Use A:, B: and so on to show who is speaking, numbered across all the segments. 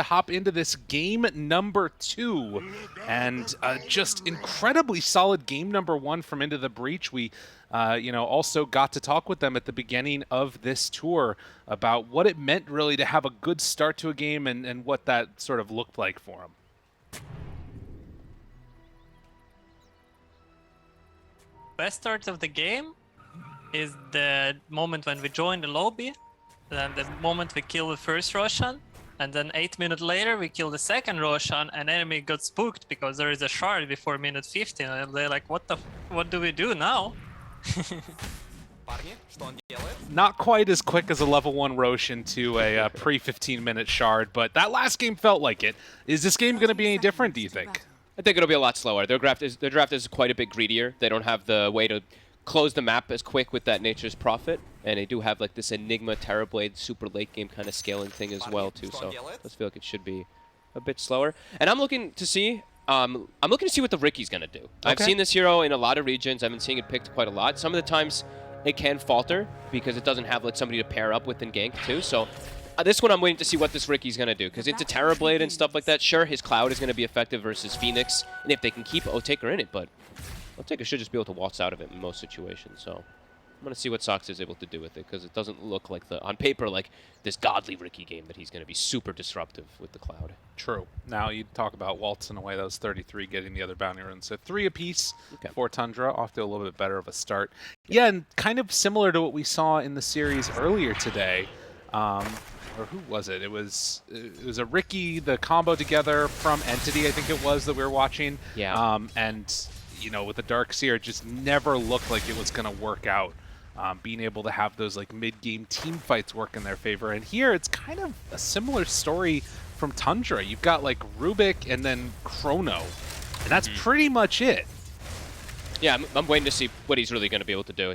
A: hop into this game number 2. And just incredibly solid game number 1 from Into the Breach. We also got to talk with them at the beginning of this tour about what it meant really to have a good start to a game and what that sort of looked like for them.
B: Best start of the game is the moment when we join the lobby, then the moment we kill the first Roshan, and then 8 minutes later we kill the second Roshan, and enemy got spooked because there is a shard before minute 15, and they're like, what do we do now?
A: Not quite as quick as a level 1 Roshan to a pre-15-minute shard, but that last game felt like it. Is this game going to be any different, do you think?
C: I think it'll be a lot slower. Their draft is quite a bit greedier. They don't have the way to close the map as quick with that Nature's Prophet, and they do have like this Enigma Terrorblade super late game kind of scaling thing as well too. So I just feel like it should be a bit slower. And I'm looking to see what the Ricky's gonna do. Okay. I've seen this hero in a lot of regions. I've been seeing it picked quite a lot. Some of the times it can falter because it doesn't have like somebody to pair up with in gank too. So. This one I'm waiting to see what this Ricky's going to do, because into Terrorblade and stuff like that, sure, his Cloud is going to be effective versus Phoenix, and if they can keep Otaker in it, but Otaker should just be able to waltz out of it in most situations, so I'm going to see what Sox is able to do with it, because it doesn't look like, on paper, like this godly Ricky game that he's going to be super disruptive with the Cloud.
A: True. Now, you talk about waltzing away those 33, getting the other bounty runes, so 3 apiece for Tundra, off to a little bit better of a start. Yeah, and kind of similar to what we saw in the series earlier today, or who was it? It was a Ricky, the combo together from Entity, I think it was, that we were watching.
C: Yeah.
A: And, with the Dark Seer, it just never looked like it was going to work out. Being able to have those like mid-game team fights work in their favor. And here, it's kind of a similar story from Tundra. You've got like Rubik and then Chrono. And that's pretty much it.
C: Yeah, I'm waiting to see what he's really going to be able to do.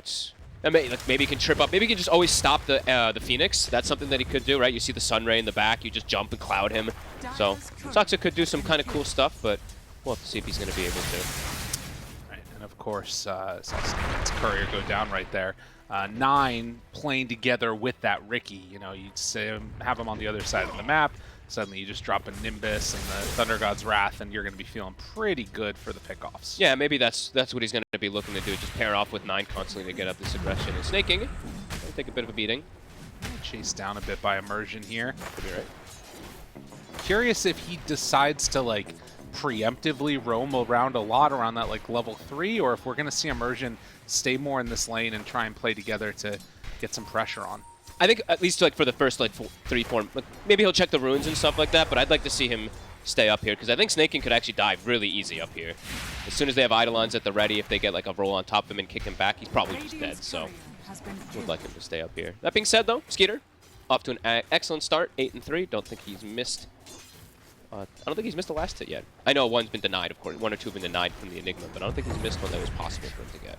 C: Maybe he can trip up. Maybe he can just always stop the Phoenix. That's something that he could do, right? You see the Sun Ray in the back. You just jump and cloud him. So Soxa could do some kind of cool stuff, but we'll have to see if he's going to be able to.
A: Right, and of course, Soxa Courier go down right there. 9 playing together with that Ricky. You'd say have him on the other side of the map. Suddenly you just drop a Nimbus and the Thunder God's Wrath, and you're going to be feeling pretty good for the pickoffs.
C: Yeah, maybe that's what he's going to be looking to do, just pair off with 9 constantly to get up this aggression. And Snaking, going to take a bit of a beating.
A: Chased down a bit by Immersion here.
C: Could be right.
A: Curious if he decides to like preemptively roam around a lot around that like level 3, or if we're going to see Immersion stay more in this lane and try and play together to get some pressure on.
C: I think at least like for the first like 3-4, maybe he'll check the runes and stuff like that, but I'd like to see him stay up here, because I think Snaking could actually die really easy up here. As soon as they have Eidolons at the ready, if they get like a roll on top of him and kick him back, he's probably just dead, so would like him to stay up here. That being said though, Skeeter, off to an excellent start, 8-3. Don't think he's missed, I don't think he's missed the last hit yet. I know one's been denied, of course, 1 or 2 have been denied from the Enigma, but I don't think he's missed one that was possible for him to get.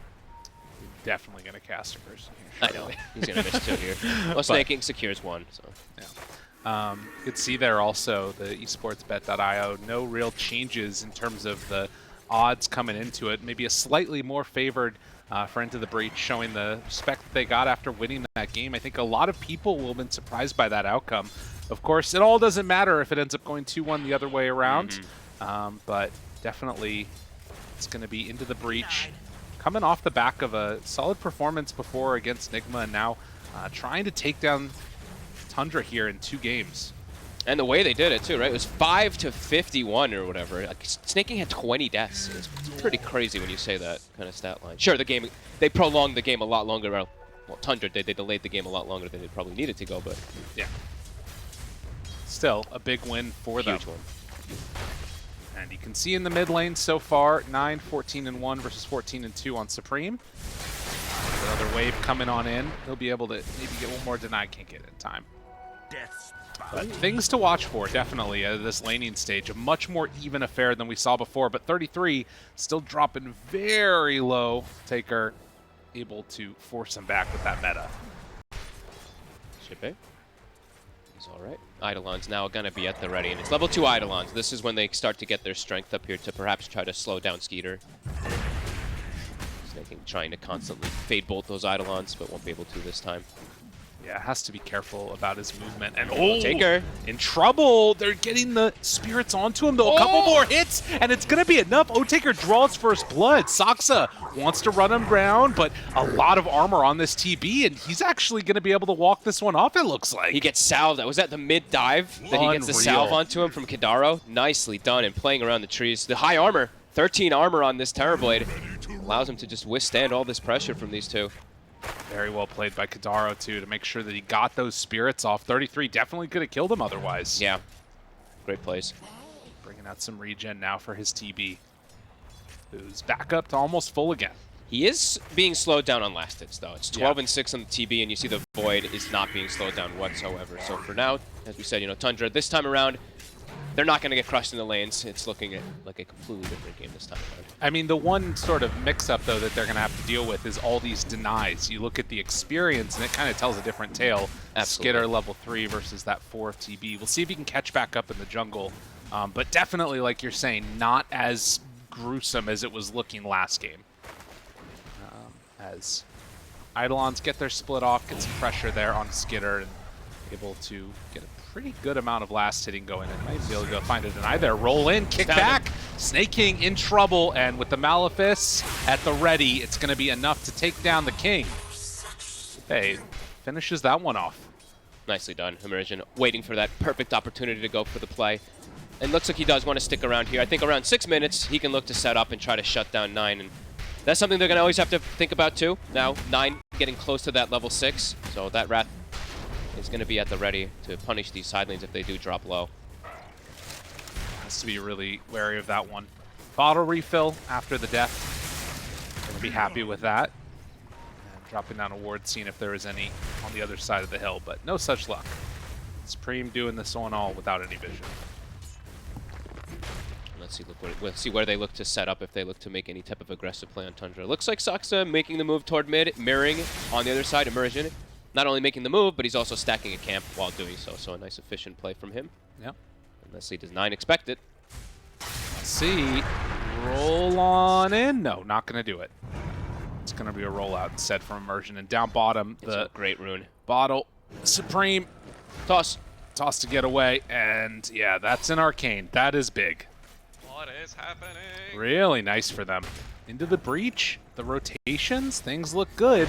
A: Definitely going to cast a person here.
C: I know. He's going to miss 2 here. Well, Snaking secures 1. So.
A: Yeah. You could see there also the esportsbet.io, no real changes in terms of the odds coming into it. Maybe a slightly more favored for Into the Breach, showing the respect that they got after winning that game. I think a lot of people will have been surprised by that outcome. Of course, it all doesn't matter if it ends up going 2-1 the other way around, but definitely it's going to be Into the Breach. Coming off the back of a solid performance before against Nigma, and now trying to take down Tundra here in 2 games.
C: And the way they did it too, right? It was 5-51 or whatever. Like, Snaking had 20 deaths. It's pretty crazy when you say that kind of stat line. Sure, they prolonged the game a lot longer. Well, Tundra did. They delayed the game a lot longer than it probably needed to go, but
A: yeah. Still a big win for them.
C: Huge one.
A: And you can see in the mid lane so far, 9, 14-1 versus 14-2 on Supreme. Another wave coming on in. He'll be able to maybe get one more deny, can't get it in time. But things to watch for, definitely, at this laning stage. A much more even affair than we saw before, but 33 still dropping very low. Taker able to force him back with that meta.
C: Should be. He's all right. Eidolon's now going to be at the ready, and it's level 2 Eidolons. This is when they start to get their strength up here to perhaps try to slow down Skeeter. Snaking trying to constantly fade bolt those Eidolons, but won't be able to this time.
A: Yeah, has to be careful about his movement. And
C: Taker
A: in trouble. They're getting the spirits onto him, though. A couple more hits, and it's going to be enough. Taker draws first blood. Saksa wants to run him down, but a lot of armor on this TB, and he's actually going to be able to walk this one off, it looks like.
C: He gets salved. Was that the mid-dive that he gets the salve onto him from Kidaro? Nicely done and playing around the trees. The high armor, 13 armor on this Terrorblade, allows him to just withstand all this pressure from these two.
A: Very well played by Kidaro, too, to make sure that he got those spirits off. 33 definitely could have killed him otherwise.
C: Yeah, great plays.
A: Bringing out some regen now for his TB, who's back up to almost full again.
C: He is being slowed down on last hits, though. It's 12 and 6 on the TB, and you see the Void is not being slowed down whatsoever. So for now, as we said, you know, Tundra, this time around, they're not going to get crushed in the lanes. It's looking at like a completely different game this time around.
A: I mean, the one sort of mix-up, though, that they're going to have to deal with is all these denies. You look at the experience, and it kind of tells a different tale.
C: Absolutely.
A: Skitter level 3 versus that 4 of TB. We'll see if he can catch back up in the jungle. But definitely, like you're saying, not as gruesome as it was looking last game. As Eidolons get their split off, get some pressure there on Skitter, and able to get a pretty good amount of last hitting going, and might be able to go find a deny there. Roll in, kick back. Snake King in trouble, and with the Malefice at the ready, it's going to be enough to take down the King. Hey, finishes that one off.
C: Nicely done, Immersion, waiting for that perfect opportunity to go for the play. And looks like he does want to stick around here. I think around 6 minutes, he can look to set up and try to shut down 9. And that's something they're going to always have to think about, too. Now, 9 getting close to that level 6, so that Wrath is going to be at the ready to punish these side lanes if they do drop low.
A: Has to be really wary of that one. Bottle refill after the death. Gonna be happy with that. And dropping down a ward, seeing if there is any on the other side of the hill, but no such luck. Supreme doing this one all without any vision.
C: Let's see where they look to set up if they look to make any type of aggressive play on Tundra. Looks like Saksa making the move toward mid, mirroring on the other side, Immersion. Not only making the move, but he's also stacking a camp while doing so. So a nice efficient play from him.
A: Yep.
C: And let's see, does 9 expect it?
A: Let's see. Roll on in. No, not going to do it. It's going to be a rollout instead from Immersion. And down bottom,
C: It's a great rune.
A: Bottle. Supreme.
C: Toss.
A: Toss to get away. And yeah, that's an arcane. That is big.
D: What is happening?
A: Really nice for them. Into the breach. The rotations. Things look good.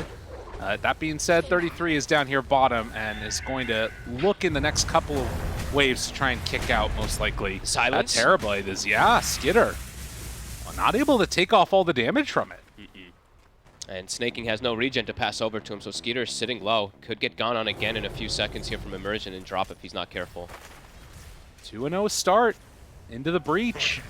A: That being said, 33 is down here bottom and is going to look in the next couple of waves to try and kick out, most likely.
C: Silence?
A: That Terrorblade is, yeah, Skitter. Well, not able to take off all the damage from it.
C: And Snaking has no regen to pass over to him, so Skeeter's sitting low. Could get gone on again in a few seconds here from Immersion and drop if he's not careful.
A: 2-0 start. Into the breach.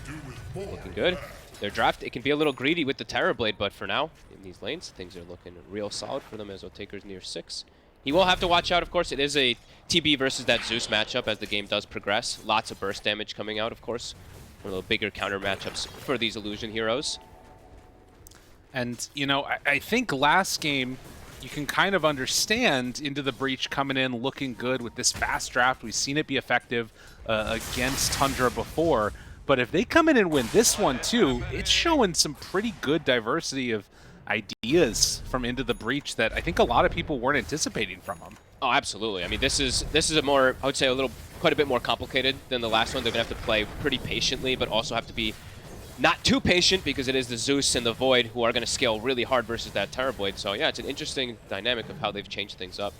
C: Looking good. Their draft, it can be a little greedy with the Terrorblade, but for now, in these lanes, things are looking real solid for them as Otaker's near 6. He will have to watch out, of course. It is a TB versus that Zeus matchup as the game does progress. Lots of burst damage coming out, of course. One of the bigger counter matchups for these Illusion heroes.
A: And, you know, I think last game, you can kind of understand Into the Breach coming in looking good with this fast draft. We've seen it be effective against Tundra before. But if they come in and win this one too, it's showing some pretty good diversity of ideas from Into the Breach that I think a lot of people weren't anticipating from them.
C: Oh, absolutely. I mean, this is a more, I would say, quite a bit more complicated than the last one. They're going to have to play pretty patiently, but also have to be not too patient because it is the Zeus and the Void who are going to scale really hard versus that Terrorblade. So yeah, it's an interesting dynamic of how they've changed things up.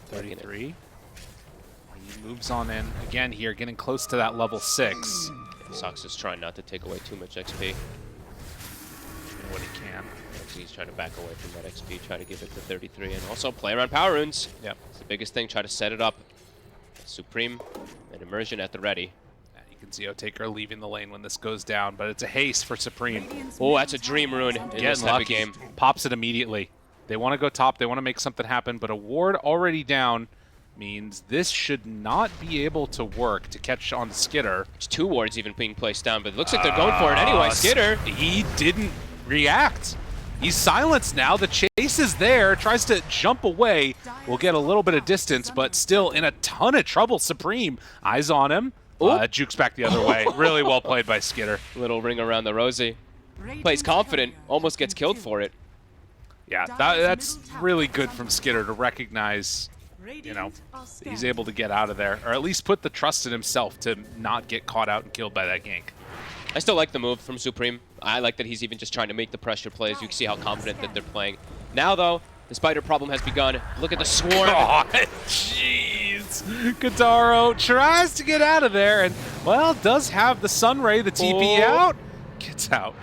A: 33. He moves on in again here, getting close to that level 6.
C: Sox is trying not to take away too much XP.
A: Doing what he can.
C: He's trying to back away from that XP, try to give it to 33, and also play around power runes.
A: Yep.
C: It's the biggest thing, try to set it up. Supreme and Immersion at the ready.
A: You can see Otaker leaving the lane when this goes down, but it's a haste for Supreme.
C: Oh, that's a dream rune in this type of game.
A: Pops it immediately. They want to go top, they want to make something happen, but a ward already down means this should not be able to work to catch on Skitter.
C: There's 2 wards even being placed down, but it looks like they're going for it anyway. Skitter.
A: He didn't react. He's silenced now. The chase is there. Tries to jump away. Will get a little bit of distance, but still in a ton of trouble. Supreme. Eyes on him. Jukes back the other way. Really well played by Skitter.
C: Little ring around the rosy. Plays confident. Almost gets killed for it.
A: Yeah, that's really good from Skitter to recognize, you know, that he's able to get out of there, or at least put the trust in himself to not get caught out and killed by that gank.
C: I still like the move from Supreme. I like that he's even just trying to make the pressure plays. You can see how confident that they're playing. Now, though, the spider problem has begun. Look at the swarm.
A: God, jeez. Kadaro tries to get out of there and, well, does have the Sunray, the TP out. Gets out.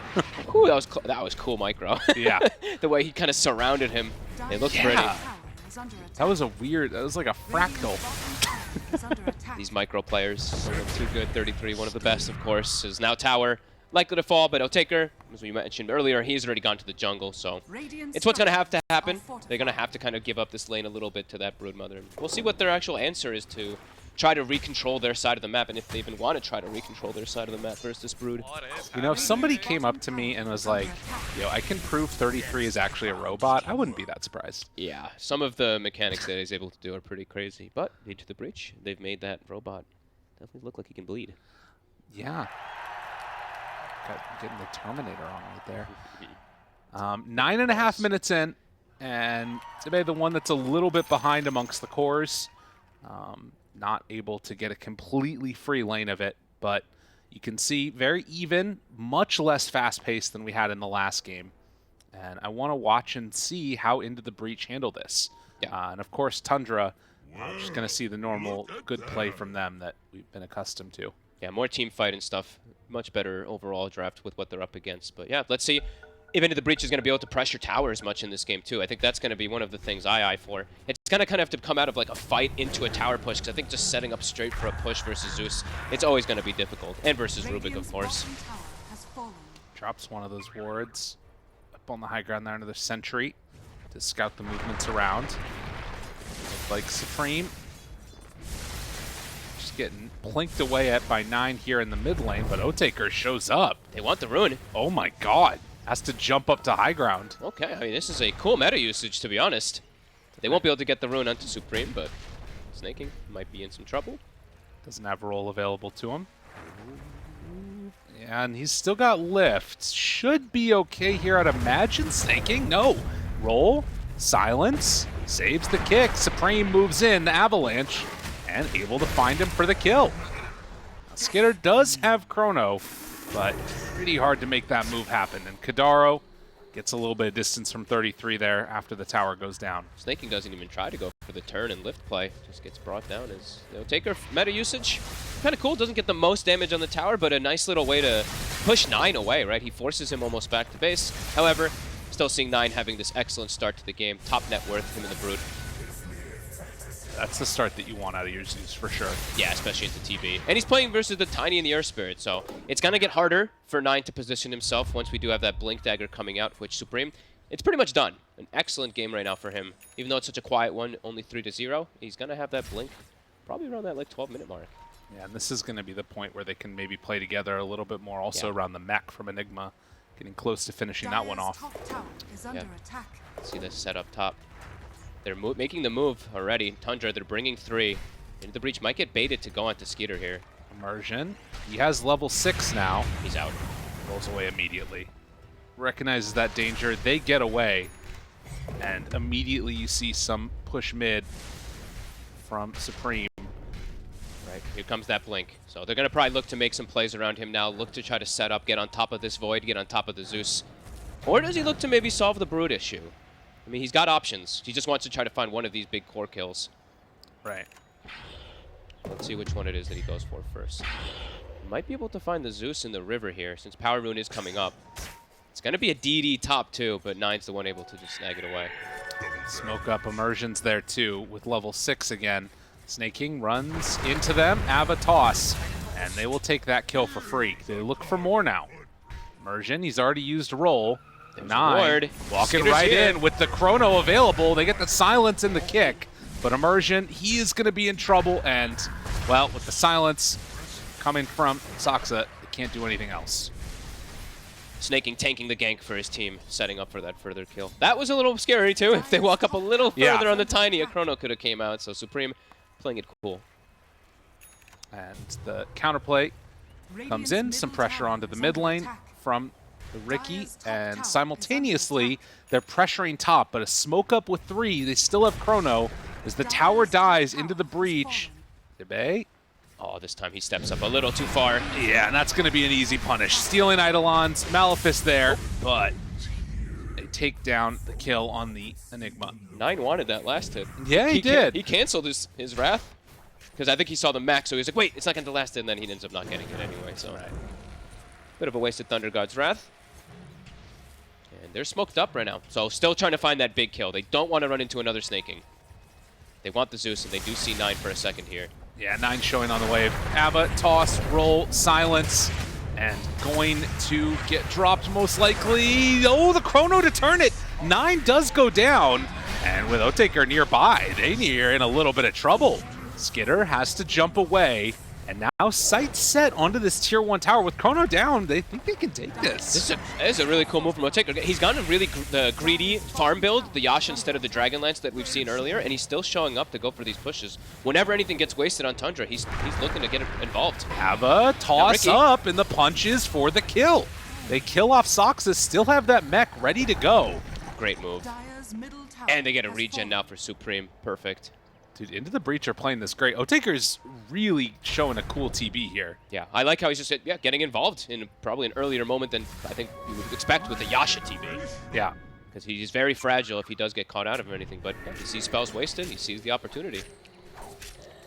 C: Ooh, that was cool, Micro.
A: Yeah.
C: The way he kind of surrounded him. It looked pretty.
A: That was that was like a fractal.
C: These Micro players, too good. 33, one of the best, of course, is now tower. Likely to fall, but Otaker, as we mentioned earlier, he's already gone to the jungle, so it's what's going to have to happen. They're going to have to kind of give up this lane a little bit to that Broodmother. We'll see what their actual answer is to try to recontrol their side of the map, and if they even want to try to recontrol their side of the map versus this Brood.
A: You know, if somebody came up to me and was like, yo, I can prove 33 is actually a robot, I wouldn't be that surprised.
C: Yeah, some of the mechanics that he's able to do are pretty crazy, but into the breach, they've made that robot definitely look like he can bleed.
A: Yeah. Getting the Terminator on right there. 9.5 minutes in, and today the one that's a little bit behind amongst the cores. Not able to get a completely free lane of it, but you can see very even, much less fast-paced than we had in the last game. And I want to watch and see how Into the Breach handle this. Yeah. And of course, Tundra, just going to see the normal good play from them that we've been accustomed to.
C: Yeah, more team fight and stuff. Much better overall draft with what they're up against. But yeah, let's see if Into the Breach is going to be able to pressure towers much in this game too. I think that's going to be one of the things I eye for. It's going to kind of have to come out of like a fight into a tower push, because I think just setting up straight for a push versus Zeus, it's always going to be difficult. And versus Rubik, of course.
A: Drops one of those wards up on the high ground there under the sentry to scout the movements around. Like Supreme. Just getting plinked away at by 9 here in the mid lane, but Otaker shows up.
C: They want the rune.
A: Oh my god. Has to jump up to high ground.
C: Okay, I mean, this is a cool meta usage, to be honest. They won't be able to get the rune onto Supreme, but Snaking might be in some trouble.
A: Doesn't have a roll available to him. Yeah, and he's still got lift. Should be okay here, I'd imagine. Snaking, no. Roll, silence, saves the kick. Supreme moves in, the avalanche, and able to find him for the kill. Now, Skitter does have Chrono, but pretty hard to make that move happen. And Kadaro gets a little bit of distance from 33 there after the tower goes down.
C: Snaking doesn't even try to go for the turn and lift play. Just gets brought down as Taker meta usage. Kind of cool. Doesn't get the most damage on the tower, but a nice little way to push 9 away, right? He forces him almost back to base. However, still seeing 9 having this excellent start to the game. Top net worth, him and the Brood.
A: That's the start that you want out of your Zeus for sure.
C: Yeah, especially into TB. And he's playing versus the Tiny and the Earth Spirit, so it's going to get harder for 9 to position himself once we do have that Blink Dagger coming out, which Supreme, it's pretty much done. An excellent game right now for him. Even though it's such a quiet one, only 3-0, he's going to have that Blink probably around that like 12-minute mark.
A: Yeah, and this is going to be the point where they can maybe play together a little bit more also around the mech from Enigma, getting close to finishing that one off.
C: Yeah. See this set up top. They're making the move already. Tundra, they're bringing 3. Into the Breach might get baited to go onto Skeeter here.
A: Immersion. He has level 6 now.
C: He's out.
A: Rolls away immediately. Recognizes that danger. They get away. And immediately you see some push mid from Supreme.
C: Right, here comes that Blink. So they're going to probably look to make some plays around him now. Look to try to set up, get on top of this Void, get on top of the Zeus. Or does he look to maybe solve the Brood issue? I mean, he's got options. He just wants to try to find one of these big core kills.
A: Right.
C: Let's see which one it is that he goes for first. He might be able to find the Zeus in the river here, since Power Rune is coming up. It's going to be a DD top 2, but 9's the one able to just snag it away.
A: Smoke up Immersion's there too, with level 6 again. Snaking runs into them, Ava toss, and they will take that kill for free. They look for more now. Immersion, he's already used roll. 9, walking right in with the Chrono available. They get the silence in the kick, but Immersion, he is going to be in trouble, and, well, with the silence coming from Saksa, they can't do anything else.
C: Snaking tanking the gank for his team, setting up for that further kill. That was a little scary, too. If they walk up a little further on the Tiny, a Chrono could have came out, so Supreme playing it cool.
A: And the counterplay comes in, some pressure onto the mid lane from the Ricky, and simultaneously they're pressuring top, but a smoke up with 3. They still have Chrono as the tower dies into the breach. Debay.
C: Oh, this time he steps up a little too far.
A: Yeah, and that's going to be an easy punish. Stealing Eidolons, Malefice there, but they take down the kill on the Enigma.
C: 9 wanted that last hit.
A: Yeah, he did.
C: He canceled his Wrath because I think he saw the max, so he was like, wait, it's not going to last hit, and then he ends up not getting it anyway. So, bit of a wasted Thunder God's Wrath. And they're smoked up right now, so still trying to find that big kill. They don't want to run into another snaking. They want the Zeus, and they do see 9 for a second here.
A: Yeah, 9 showing on the wave. Ava, toss, roll, silence, and going to get dropped most likely. Oh, the Chrono to turn it. 9 does go down, and with Otaker nearby, they are in a little bit of trouble. Skitter has to jump away, and now sight set onto this tier 1 tower. With Chrono down, they think they can take this.
C: This is a really cool move from Otaker. He's gone a really greedy farm build, the Yash instead of the Dragonlance that we've seen earlier, and he's still showing up to go for these pushes. Whenever anything gets wasted on Tundra, he's looking to get involved.
A: Ava, toss up, and the punches for the kill. They kill off Soxus, still have that mech ready to go.
C: Great move. And they get a regen now for Supreme. Perfect.
A: Dude, Into the Breach are playing this great. Otaker's really showing a cool TB here.
C: Yeah, I like how he's just getting involved in probably an earlier moment than I think you would expect with the Yasha TB.
A: Yeah.
C: Because he's very fragile if he does get caught out of anything, but yeah, he sees spells wasted, he sees the opportunity.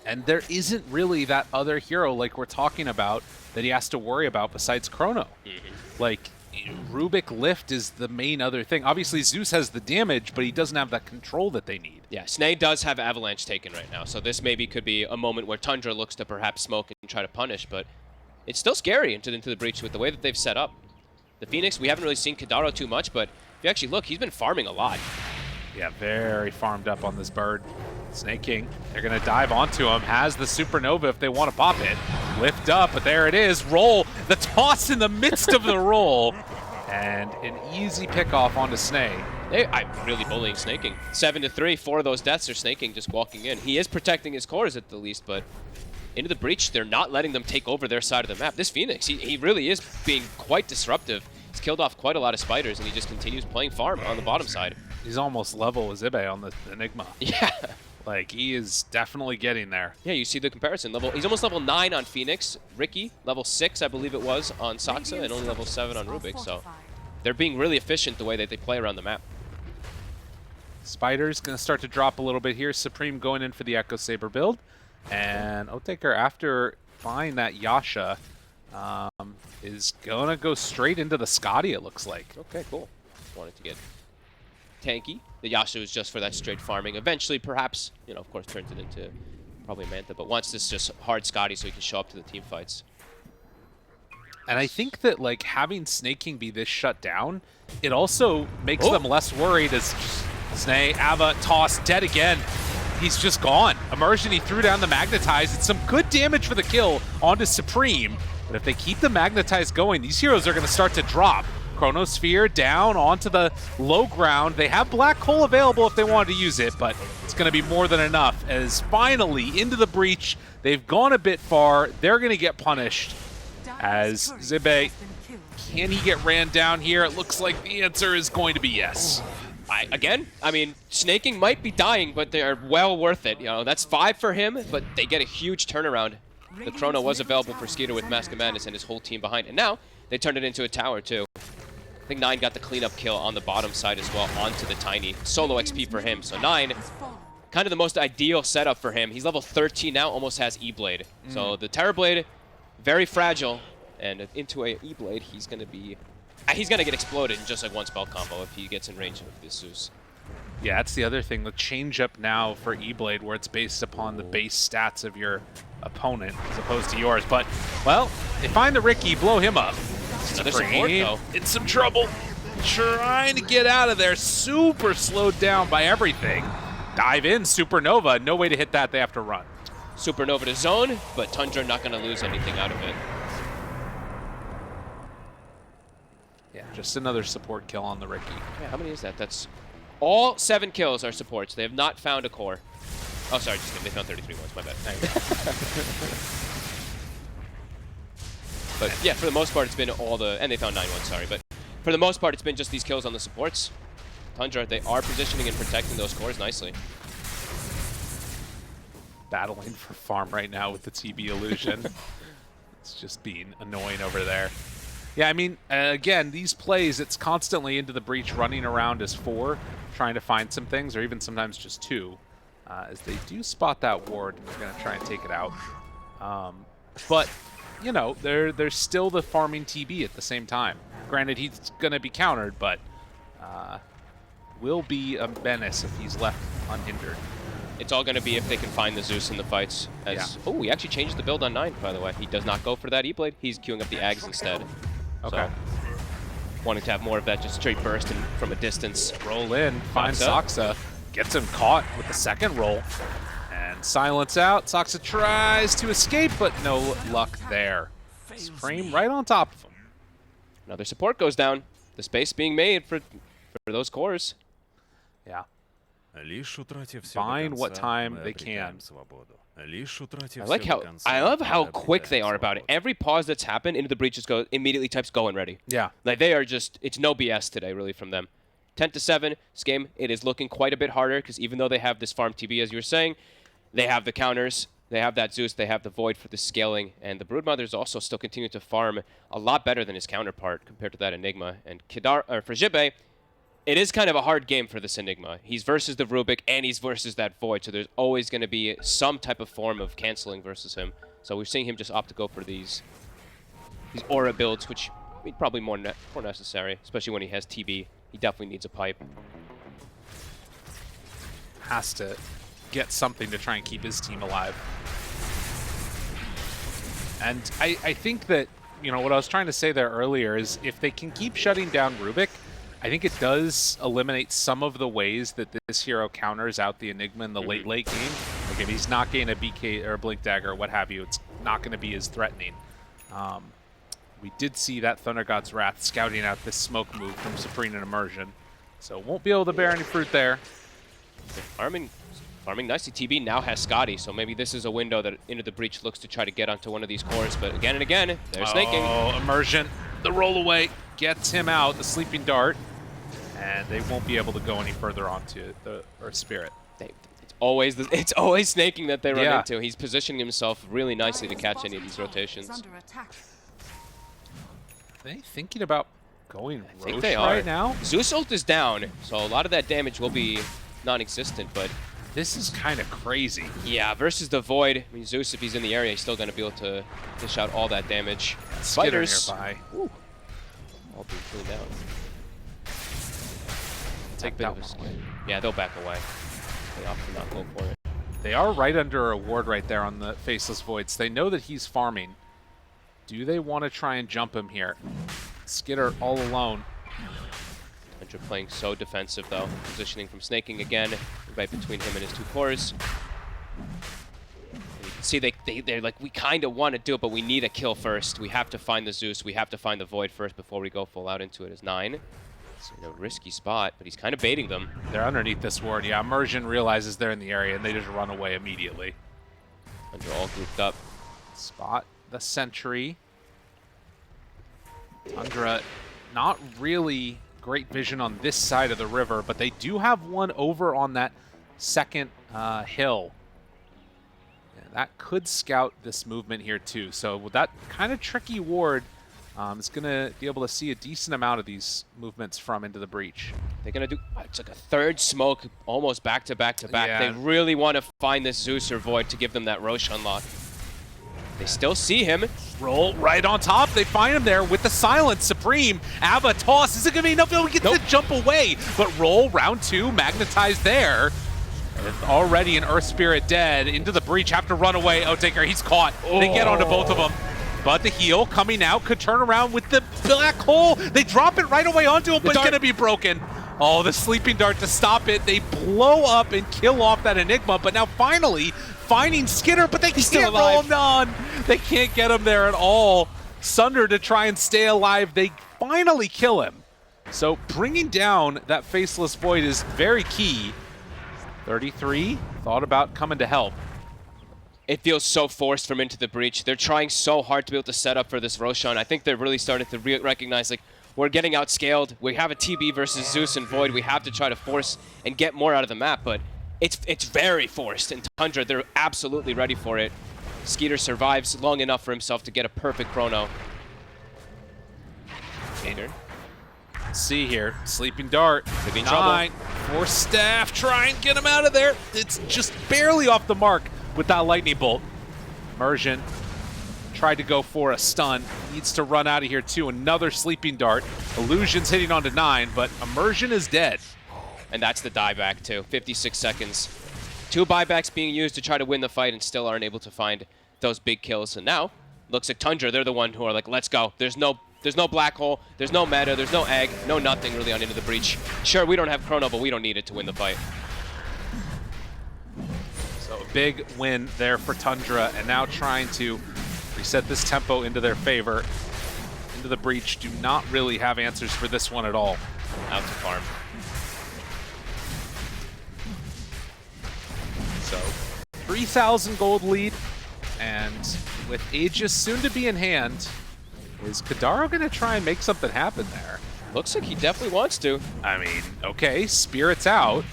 A: And there isn't really that other hero like we're talking about that he has to worry about besides Chrono. Like, Rubik Lift is the main other thing. Obviously, Zeus has the damage, but he doesn't have that control that they need.
C: Yeah, Snay does have Avalanche taken right now, so this maybe could be a moment where Tundra looks to perhaps smoke and try to punish, but it's still scary into the breach with the way that they've set up. The Phoenix, we haven't really seen Kadaro too much, but if you actually look, he's been farming a lot.
A: Yeah, very farmed up on this bird. Snake King, they're going to dive onto him. Has the Supernova if they want to pop it. Lift up, but there it is. Roll, the toss in the midst of the roll. And an easy pickoff onto Snay.
C: I'm really bullying Snaking. 7-3, 4 of those deaths are Snaking just walking in. He is protecting his cores at the least, but into the breach, they're not letting them take over their side of the map. This Phoenix, he really is being quite disruptive. He's killed off quite a lot of spiders, and he just continues playing farm on the bottom side.
A: He's almost level with Zibe on the Enigma.
C: Yeah.
A: Like, he is definitely getting there.
C: Yeah, you see the comparison. He's almost level 9 on Phoenix. Ricky, level 6, I believe it was, on Saksa, and only level 7 on Rubik, so they're being really efficient the way that they play around the map.
A: Spider's going to start to drop a little bit here. Supreme going in for the Echo Saber build. And Otaker, after buying that Yasha, is going to go straight into the Scotty, it looks like.
C: Okay, cool. Wanted to get tanky. The Yasha was just for that straight farming. Eventually, perhaps, of course, turns it into probably Mantha, but wants this just hard Scotty so he can show up to the team fights.
A: And I think that, like, having Snake King be this shut down, it also makes them less worried as Snay, Ava, toss, dead again. He's just gone. Immersion, he threw down the Magnetize. It's some good damage for the kill onto Supreme. But if they keep the Magnetize going, these heroes are going to start to drop. Chronosphere down onto the low ground. They have Black Hole available if they wanted to use it, but it's going to be more than enough. As finally, into the breach, they've gone a bit far. They're going to get punished. As Zibe, can he get ran down here? It looks like the answer is going to be yes.
C: I mean, Snaking might be dying, but they are well worth it. That's 5 for him, but they get a huge turnaround. The Chrono was available for Skeeter with Mask of Madness and his whole team behind, and now they turned it into a tower too. I think 9 got the cleanup kill on the bottom side as well onto the Tiny. Solo XP for him, so 9, kind of the most ideal setup for him. He's level 13 now, almost has E-Blade. So the Terrorblade, very fragile, and into a E-Blade, he's going to get exploded in just like one spell combo if he gets in range of this Zeus.
A: Yeah, that's the other thing. The change up now for E-Blade where it's based upon the base stats of your opponent as opposed to yours. But, well, they find the Ricky, blow him up.
C: Another support, though.
A: In some trouble. Trying to get out of there. Super slowed down by everything. Dive in, Supernova. No way to hit that. They have to run.
C: Supernova to zone, but Tundra not going to lose anything out of it.
A: Yeah, just another support kill on the Ricky.
C: Yeah, how many is that? That's all 7 kills are supports. They have not found a core. Oh, sorry, just kidding. They found 33 ones. My bad. But yeah, for the most part, it's been all the... And they found 9 ones, sorry. But for the most part, it's been just these kills on the supports. Tundra, they are positioning and protecting those cores nicely.
A: Battling for farm right now with the TB illusion. It's just being annoying over there. Yeah, I mean, again, these plays, it's constantly into the breach, running around as 4, trying to find some things, or even sometimes just 2. As they do spot that ward, they're going to try and take it out. But, you know, there's still the farming TB at the same time. Granted, he's going to be countered, but will be a menace if he's left unhindered.
C: It's all going to be if they can find the Zeus in the fights. Oh, he actually changed the build on 9, by the way. He does not go for that E-Blade. He's queuing up the Ags instead.
A: Okay.
C: So, wanting to have more of that just straight burst and from a distance.
A: Roll in, finds Soxa, gets him caught with the second roll. And silence out. Soxa tries to escape, but no luck there. Supreme right on top of him.
C: Another support goes down. The space being made for those cores.
A: Yeah. Find what time they can.
C: I love how quick they are about it. Every pause that's happened into the breach just goes immediately types go and ready.
A: Yeah.
C: Like they are just, it's no BS today really from them. 10-7, this game, it is looking quite a bit harder because even though they have this farm TB as you were saying, they have the counters, they have that Zeus, they have the Void for the scaling, and the Broodmother's also still continue to farm a lot better than his counterpart compared to that Enigma. And for Jibe, it is kind of a hard game for this Enigma. He's versus the Rubik, and he's versus that Void, so there's always going to be some type of form of canceling versus him. So we're seeing him just opt to go for these aura builds, which I mean, probably more necessary, especially when he has TB. He definitely needs a pipe.
A: Has to get something to try and keep his team alive. And I think that, you know, what I was trying to say there earlier is if they can keep shutting down Rubik, I think it does eliminate some of the ways that this hero counters out the Enigma in the late game. Like if he's not getting a BK or a Blink Dagger or what have you, it's not going to be as threatening. We did see that Thunder God's Wrath scouting out this smoke move from Supreme and Immersion, so won't be able to bear any fruit there.
C: Farming nicely. TB now has Scotty, so maybe this is a window that Into the Breach looks to try to get onto one of these cores, but again and again, they're snaking.
A: Oh, Immersion, the roll away gets him out, the Sleeping Dart. And they won't be able to go any further onto the Earth Spirit.
C: It's always snaking that they run into. He's positioning himself really nicely to catch any of these rotations.
A: Are they thinking about going
C: I think
A: Roche
C: they are.
A: right now?
C: Zeus ult is down, so a lot of that damage will be non-existent, but
A: this is kind of crazy.
C: Yeah, versus the Void. I mean, Zeus, if he's in the area, he's still going to be able to dish out all that damage.
A: Spiders nearby.
C: Ooh, all being cleaned out.
A: Take that one away.
C: Yeah, they'll back away. They opt to not go for it.
A: They are right under a ward right there on the Faceless Voids. They know that he's farming. Do they want to try and jump him here? Skitter all alone.
C: Tundra playing so defensive though. Positioning from snaking again, right between him and his 2 cores. And you can see they're like, we kind of want to do it, but we need a kill first. We have to find the Zeus. We have to find the Void first before we go full out into it as 9. In a risky spot, but he's kind of baiting them.
A: They're underneath this ward. Yeah, Immersion realizes they're in the area, and they just run away immediately.
C: And they're all grouped up.
A: Spot the sentry. Tundra, not really great vision on this side of the river, but they do have one over on that second hill. Yeah, that could scout this movement here too. So with that kind of tricky ward, it's going to be able to see a decent amount of these movements from Into the Breach.
C: They're going to do, it's like a third smoke, almost back to back to back.
A: Yeah.
C: They really want to find this Zeus or Void to give them that Roche unlock. They still see him.
A: Roll right on top. They find him there with the silence. Supreme, Ava, toss. Is it going to be enough? He gets to jump away. But roll, round 2, magnetized there. And already an Earth Spirit dead. Into the Breach, have to run away. Otaker, he's caught. They get onto both of them. But the heal coming out could turn around with the black hole. They drop it right away onto him, but it's going to be broken. Oh, the Sleeping Dart to stop it. They blow up and kill off that Enigma, but now finally finding Skinner, but they can't roll him down. They can't get him there at all. Sunder to try and stay alive. They finally kill him. So bringing down that Faceless Void is very key. 33 thought about coming to help.
C: It feels so forced from Into the Breach. They're trying so hard to be able to set up for this Roshan. I think they're really starting to recognize, like, we're getting outscaled. We have a TB versus Zeus and Void. We have to try to force and get more out of the map, but it's very forced. And Tundra, they're absolutely ready for it. Skeeter survives long enough for himself to get a perfect chrono. Skeeter.
A: See here, Sleeping Dart,
C: Could be in trouble.
A: 9, for Staff, try and get him out of there. It's just barely off the mark with that lightning bolt. Immersion tried to go for a stun, needs to run out of here too. Another Sleeping Dart. Illusion's hitting onto 9, but Immersion is dead.
C: And that's the dieback too, 56 seconds. 2 buybacks being used to try to win the fight and still aren't able to find those big kills. And now, looks like Tundra, they're the one who are like, let's go. There's no black hole, there's no meta, there's no egg, no nothing really on Into the Breach. Sure, we don't have chrono, but we don't need it to win the fight.
A: So a big win there for Tundra, and now trying to reset this tempo into their favor. Into the Breach do not really have answers for this one at all.
C: Out to farm.
A: So 3,000 gold lead, and with Aegis soon to be in hand, is Kadaro going to try and make something happen there?
C: Looks like he definitely wants to.
A: I mean, okay, Spirit's out.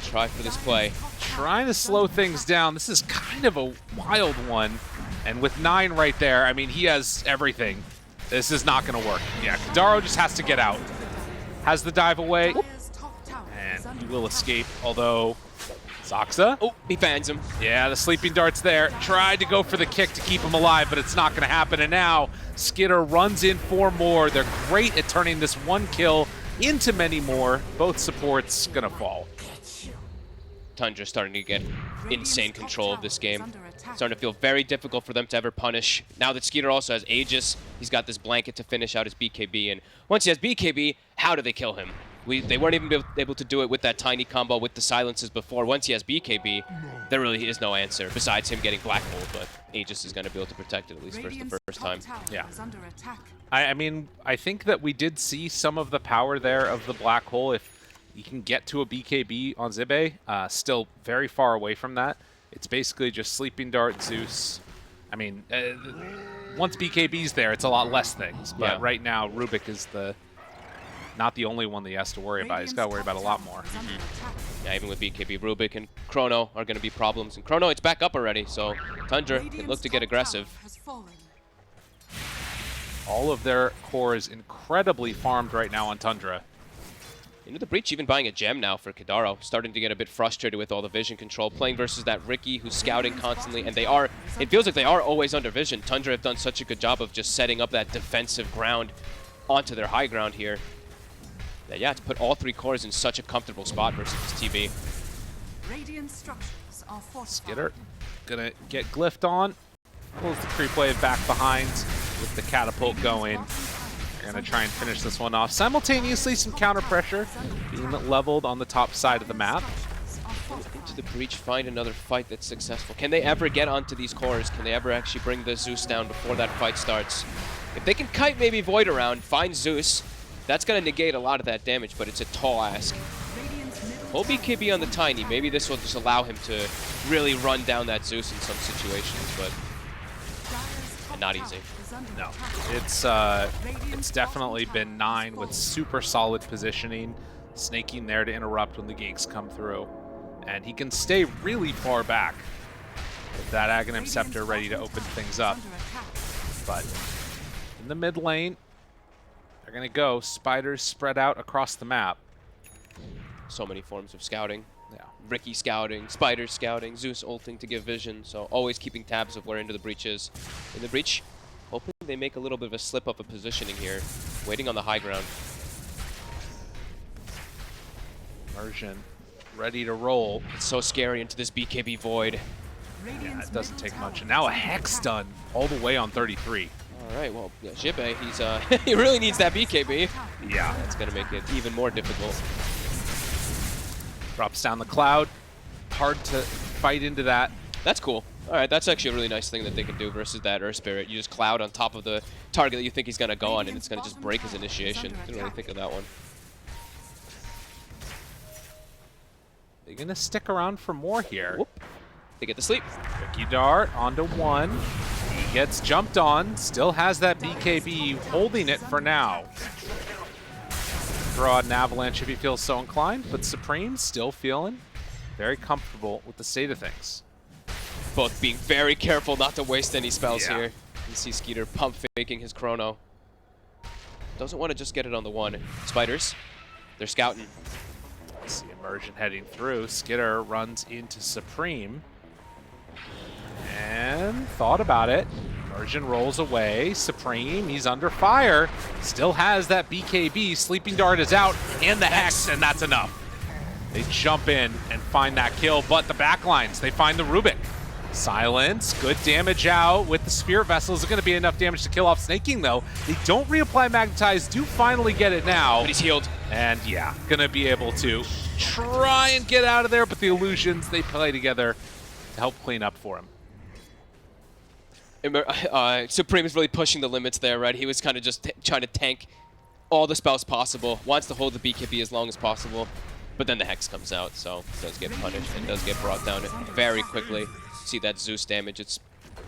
C: Try for this play.
A: Trying to slow things down. This is kind of a wild one. And with 9 right there, I mean, he has everything. This is not going to work. Yeah, Kadaro just has to get out. Has the dive away. And he will escape, although Zoxa.
C: Oh, he fans him.
A: Yeah, the Sleeping Dart's there. Tried to go for the kick to keep him alive, but it's not going to happen. And now Skitter runs in for more. They're great at turning this one kill into many more. Both supports going to fall.
C: Tundra starting to get insane control of this game. Starting to feel very difficult for them to ever punish. Now that Skeeter also has Aegis, he's got this blanket to finish out his BKB. And once he has BKB, how do they kill him? They weren't even able to do it with that tiny combo with the silences before. Once he has BKB, there really is no answer besides him getting Black Hole, but Aegis is going to be able to protect it at least for the first time.
A: Yeah. I mean, I think that we did see some of the power there of the Black Hole. If you can get to a BKB on Zibe, still very far away from that. It's basically just Sleeping Dart, Zeus. I mean, once BKB's there, it's a lot less things. But right now, Rubik is not the only one that he has to worry about. He's got to worry about a lot more.
C: Yeah, even with BKB, Rubik and Chrono are going to be problems. And Chrono, it's back up already, so Tundra can look to get aggressive.
A: All of their core is incredibly farmed right now on Tundra.
C: Into the Breach even buying a gem now for Kadaro, starting to get a bit frustrated with all the vision control, playing versus that Ricky who's scouting constantly, and it feels like they are always under vision. Tundra have done such a good job of just setting up that defensive ground onto their high ground here. Yeah, to put all 3 cores in such a comfortable spot versus this TB.
A: Skitter gonna get glyphed on, pulls the creep wave back behind with the catapult going. They're going to try and finish this one off. Simultaneously, some counter pressure being leveled on the top side of the map.
C: Into the Breach, find another fight that's successful. Can they ever get onto these cores? Can they ever actually bring the Zeus down before that fight starts? If they can kite maybe Void around, find Zeus, that's going to negate a lot of that damage, but it's a tall ask. Full BKB on the Tiny. Maybe this will just allow him to really run down that Zeus in some situations, but not easy.
A: No, it's definitely been 9 with super solid positioning, snaking there to interrupt when the ganks come through, and he can stay really far back with that Aghanim Scepter ready to open things up. But in the mid lane, they're gonna go spiders spread out across the map.
C: So many forms of scouting.
A: Yeah,
C: Ricky scouting, Spider scouting, Zeus ulting to give vision, so always keeping tabs of where Into the Breach is. In the Breach, hoping they make a little bit of a slip up of positioning here, waiting on the high ground.
A: Immersion ready to roll.
C: It's so scary into this BKB Void.
A: Yeah, it doesn't take much. And now a Hex stun all the way on 33.
C: All right, well, yeah, Jibe, he's he really needs that BKB.
A: Yeah,
C: That's going to make it even more difficult.
A: drops down the cloud. Hard to fight into that.
C: That's cool. All right, that's actually a really nice thing that they can do versus that Earth Spirit. You just cloud on top of the target that you think he's going to go on, and it's going to just break his initiation. Didn't really think of that one.
A: They're going to stick around for more here.
C: Whoop. They get the sleep.
A: Ricky Dart onto 1. He gets jumped on, still has that BKB, holding it for now. throw out an avalanche if he feels so inclined, but Supreme still feeling very comfortable with the state of things.
C: Both being very careful not to waste any spells
A: Yeah.
C: here. You see Skeeter pump faking his chrono. Doesn't want to just get it on the one. Spiders, they're scouting.
A: See Immersion heading through. Skitter runs into Supreme. And thought about it. Immersion rolls away. Supreme, he's under fire. Still has that BKB. Sleeping Dart is out. And the Hex, and that's enough. They jump in and find that kill, but the backlines, they find the Rubik. Silence, good damage out with the Spirit Vessel. Is it going to be enough damage to kill off Snaking, though? They don't reapply Magnetize, do finally get it now.
C: But he's healed.
A: And yeah, going to be able to try and get out of there, but the illusions, they play together to help clean up for him.
C: Supreme is really pushing the limits there, right? He was kind of just trying to tank all the spells possible, wants to hold the BKB as long as possible, but then the Hex comes out, so does get punished and does get brought down very quickly. See that Zeus damage. It's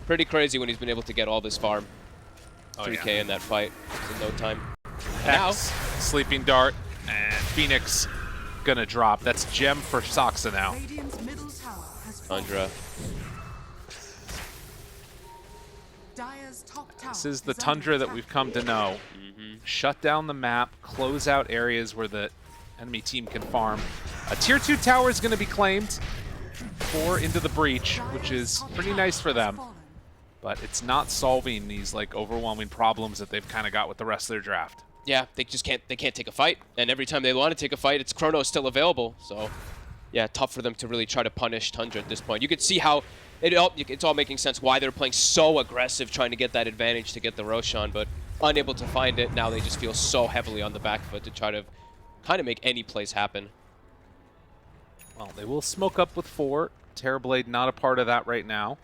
C: pretty crazy when he's been able to get all this farm. 3K in that fight in no time.
A: Hex, Sleeping Dart, and Phoenix gonna drop. That's gem for Soxa now.
C: Tundra.
A: This is the Tundra that we've come to know. Shut down the map, close out areas where the enemy team can farm. A tier 2 tower is gonna be claimed. 4 into the breach, which is pretty nice for them, but it's not solving these like overwhelming problems that they've kind of got with the rest of their draft.
C: Yeah, they can't take a fight, and every time they want to take a fight, it's Chrono still available. So yeah, tough for them to really try to punish Tundra at this point. You can see how it's all making sense why they're playing so aggressive, trying to get that advantage to get the Roshan, but unable to find it. Now they just feel so heavily on the back foot to try to kind of make any plays happen.
A: Well, they will smoke up with 4. Terrorblade not a part of that right now.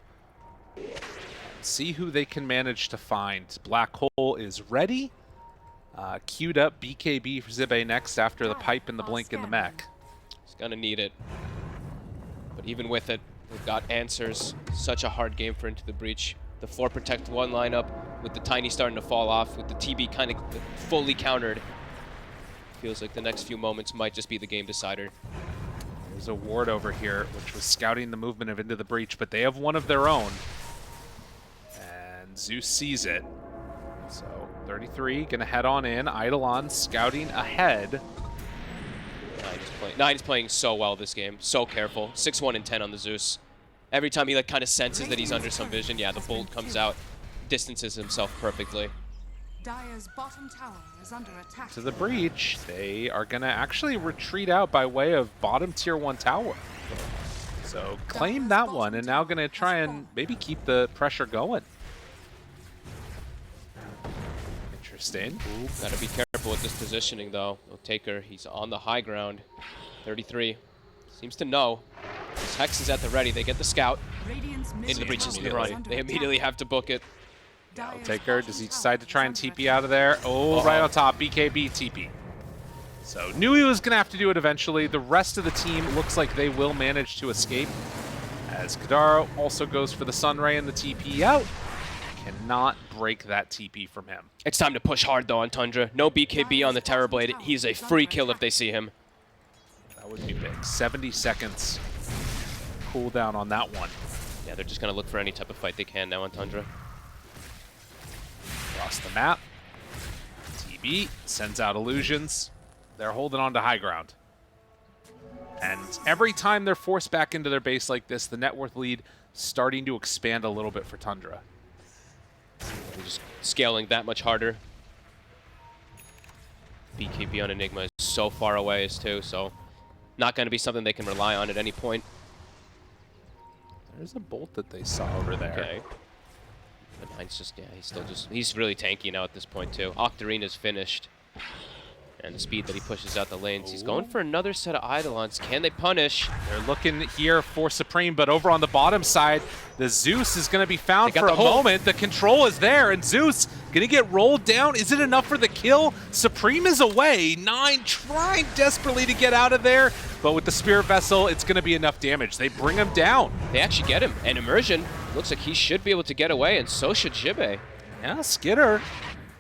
A: See who they can manage to find. Black Hole is ready. Queued up BKB for Zibe next after the pipe and the blink and the mech.
C: He's gonna need it. But even with it, they've got answers. Such a hard game for Into the Breach. The 4 Protect 1 lineup with the Tiny starting to fall off, with the TB kind of fully countered. Feels like the next few moments might just be the game decider.
A: There's a ward over here, which was scouting the movement of Into the Breach, but they have one of their own. And Zeus sees it. So 33 gonna head on in. Eidolon scouting ahead.
C: Nine is playing so well this game. So careful. 6-1 and 10 on the Zeus. Every time he like kind of senses that he's under some vision, yeah, the bolt comes out, distances himself perfectly.
E: Dire's bottom tower is under attack.
A: To the breach, they are gonna actually retreat out by way of bottom tier 1 tower. So claim that one, and now gonna try and maybe keep the pressure going. Interesting.
C: Ooh, gotta be careful with this positioning though. No taker, he's on the high ground. 33 seems to know. This Hex is at the ready. They get the scout. Into the breaches in the run. They immediately have to book it.
A: Taker, does he decide to try and TP out of there? Oh, right on top, BKB TP. So knew he was going to have to do it eventually. The rest of the team looks like they will manage to escape, as Kadaro also goes for the Sunray and the TP out. Cannot break that TP from him.
C: It's time to push hard though on Tundra. No BKB on the Terrorblade. He's a free kill if they see him.
A: That would be big. 70 seconds cooldown on that one.
C: Yeah, they're just going to look for any type of fight they can now on Tundra.
A: Across the map. TB sends out illusions. They're holding on to high ground. And every time they're forced back into their base like this, the net worth lead starting to expand a little bit for Tundra.
C: They're just scaling that much harder. BKB on Enigma is so far away as too, so not going to be something they can rely on at any point.
A: There's a bolt that they saw over there.
C: Okay. But Nine's just, yeah, he's really tanky now at this point too. Octarine is finished. And the speed that he pushes out the lanes. He's going for another set of Eidolons. Can they punish?
A: They're looking here for Supreme, but over on the bottom side, the Zeus is going to be found for a moment. The control is there, and Zeus going to get rolled down. Is it enough for the kill? Supreme is away. Nine trying desperately to get out of there, but with the Spirit Vessel, it's going to be enough damage. They bring him down.
C: They actually get him. And Immersion looks like he should be able to get away, and so should Jibe.
A: Yeah, Skitter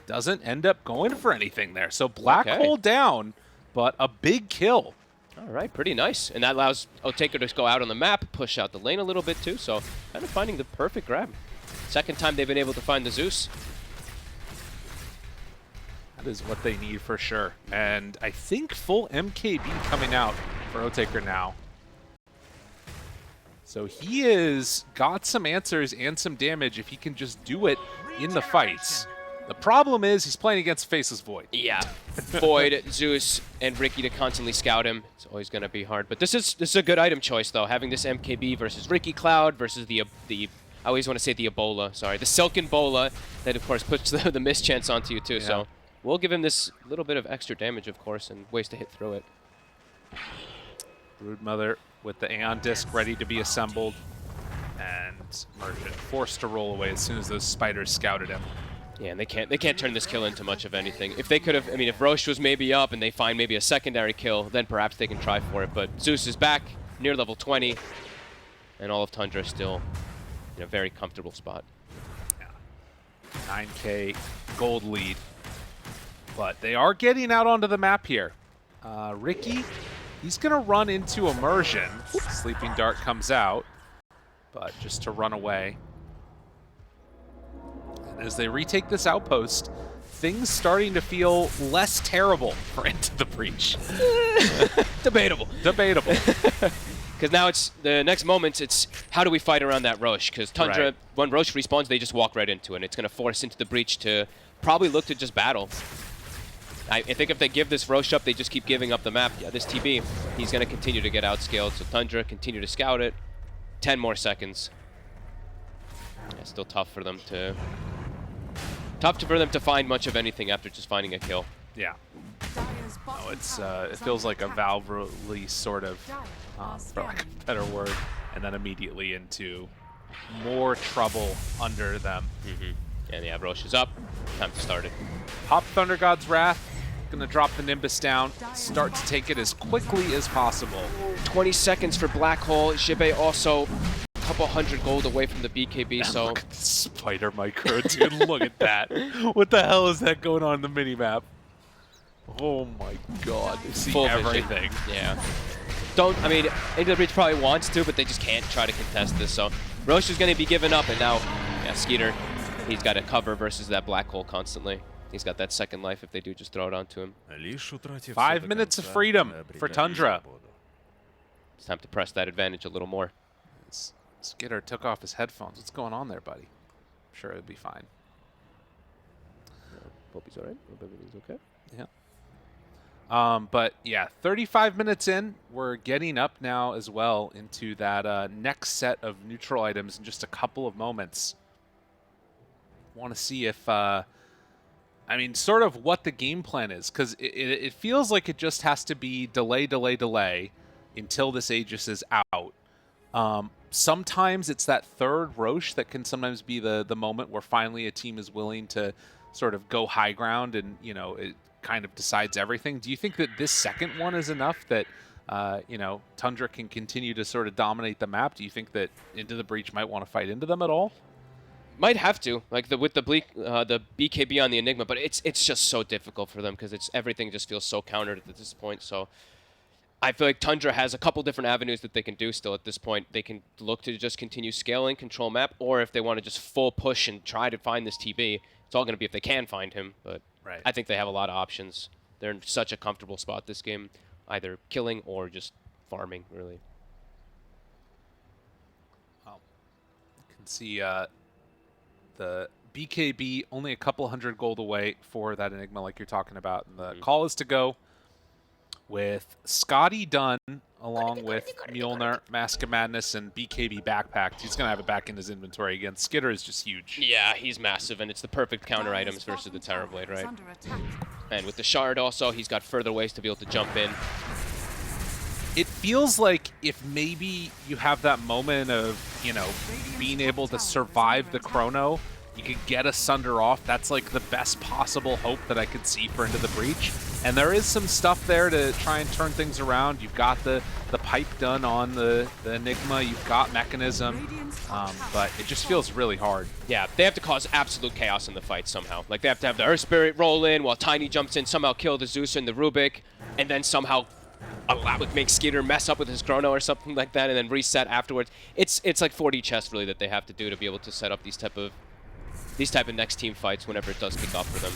A: doesn't end up going for anything there. So Black Hole down. but a big kill.
C: All right, pretty nice. And that allows Otaker to go out on the map, push out the lane a little bit too, so kind of finding the perfect grab. Second time they've been able to find the Zeus.
A: That is what they need for sure. And I think full MKB coming out for Otaker now. So he has got some answers and some damage if he can just do it in the fights. The problem is he's playing against Faceless Void.
C: Yeah, Void, Zeus, and Ricky to constantly scout him. It's always going to be hard. But this is a good item choice, though. Having this MKB versus Ricky Cloud versus the I always want to say the Ebola, sorry. The Silken Bola that, of course, puts the mischance onto you, too. Yeah. So we'll give him this little bit of extra damage, of course, and ways to hit through it.
A: Broodmother with the Aeon Disc ready to be assembled. And Merchant forced to roll away as soon as those spiders scouted him.
C: Yeah, and they can't turn this kill into much of anything. If they could have, I mean, if Roche was maybe up and they find maybe a secondary kill, then perhaps they can try for it. But Zeus is back, near level 20, and all of Tundra is still in a very comfortable spot.
A: Yeah. 9K gold lead. But they are getting out onto the map here. Ricky, he's going to run into Immersion. Sleeping Dart comes out, but just to run away. As they retake this outpost, things starting to feel less terrible for Into the Breach.
C: Debatable.
A: Debatable.
C: Because now it's the next moments, it's how do we fight around that Roche? Because Tundra,
A: Right.
C: when Roche respawns, they just walk right into it. And it's going to force Into the Breach to probably look to just battle. I think if they give this Roche up, they just keep giving up the map. Yeah, this TB, he's going to continue to get outscaled. So Tundra continue to scout it. 10 more seconds. Yeah, still tough for them to find much of anything after just finding a kill.
A: Yeah. No, it feels like a valve release sort of, for lack of a better word, and then immediately into more trouble under them.
C: And yeah, Roche is up. Time to start it.
A: Pop Thunder God's Wrath. Gonna drop the Nimbus down. Start to take it as quickly as possible.
C: 20 seconds for Black Hole. Jibe also a couple hundred gold away from the BKB, so...
A: Look at the spider micro, dude. Look at that. What the hell is that going on in the minimap? Oh my god. They see
C: Full
A: everything.
C: Vision. Yeah. I mean, Into the Breach probably wants to, but they just can't try to contest this, so... Roche is going to be given up, and now, yeah, Skeeter, he's got to cover versus that Black Hole constantly. He's got that second life if they do just throw it onto him.
A: 5 minutes of freedom for Tundra.
C: It's time to press that advantage a little more.
A: Skitter took off his headphones. What's going on there, buddy? I'm sure it'll be fine.
C: Hope he's all right. Hope everything's okay.
A: Yeah. But yeah, 35 minutes in, we're getting up now as well into that next set of neutral items in just a couple of moments. Want to see if, I mean, sort of what the game plan is, because it feels like it just has to be delay, delay, delay until this Aegis is out. Sometimes it's that third Roche that can sometimes be the moment where finally a team is willing to sort of go high ground and, you know, it kind of decides everything. Do you think that this second one is enough that, you know, Tundra can continue to sort of dominate the map? Do you think that Into the Breach might want to fight into them at all?
C: Might have to, like with the BKB on the Enigma, but it's just so difficult for them because everything just feels so countered at this point. So I feel like Tundra has a couple different avenues that they can do still at this point. They can look to just continue scaling, control map, or if they want to just full push and try to find this TB, it's all going to be if they can find him. But
A: right.
C: I think they have a lot of options. They're in such a comfortable spot this game, either killing or just farming, really.
A: Well, you can see the BKB only a couple hundred gold away for that Enigma like you're talking about. And the call is to go with Scotty Dunn along with Mjolnir, Mask of Madness, and BKB backpacked. He's going to have it back in his inventory again. Skitter is just huge.
C: Yeah, he's massive, and it's the perfect counter items versus the Terrorblade, right? And with the Shard also, he's got further ways to be able to jump in.
A: It feels like if maybe you have that moment of, you know, being able to survive the chrono, you could get a Sunder off. That's like the best possible hope that I could see for Into the Breach. And there is some stuff there to try and turn things around. You've got the pipe done on the Enigma. You've got Mechanism. But it just feels really hard.
C: Yeah, they have to cause absolute chaos in the fight somehow. Like, they have to have the Earth Spirit roll in while Tiny jumps in, somehow kill the Zeus and the Rubik, and then somehow make Skeeter mess up with his Chrono or something like that, and then reset afterwards. It's like 4D chess, really, that they have to do to be able to set up these type of next team fights whenever it does kick off for them.